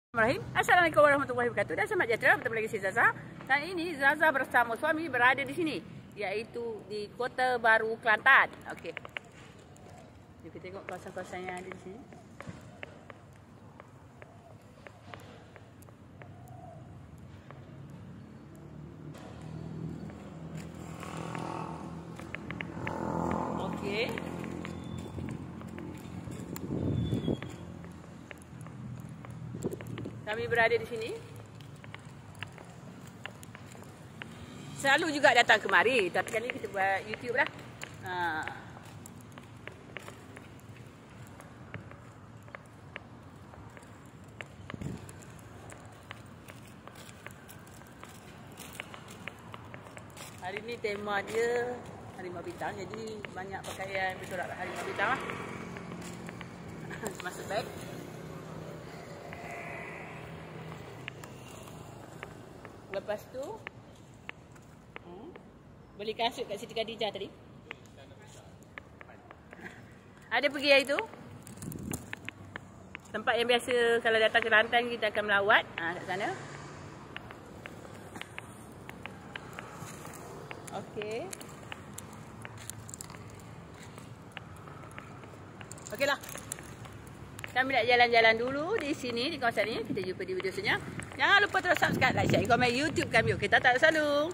Assalamualaikum warahmatullahi wabarakatuh. Dan selamat sejahtera, bertemu lagi saya Zaza. Dan ini Zaza bersama suami berada di sini, iaitu di Kota Baru, Kelantan. Okey. Kita tengok kawasan-kawasan yang ada di sini. Okey. Kami berada di sini. Selalu juga datang kemari, tapi kali ni kita buat YouTube lah. Hari ni tema dia Harimau Bintang, jadi banyak pakaian bercorak Harimau Bintang lah. Masuk beg. Lepas tu beli kasut kat Siti Khadijah tadi. Ada pergi hari tu. Tempat yang biasa kalau datang ke Kelantan kita akan melawat, kat sana. Okey. Okeylah. Kami nak jalan-jalan dulu di sini, di kawasan ini. Kita jumpa di video selanjutnya. Jangan lupa terus subscribe, like, share, komen YouTube kami. Okey, tak selalu.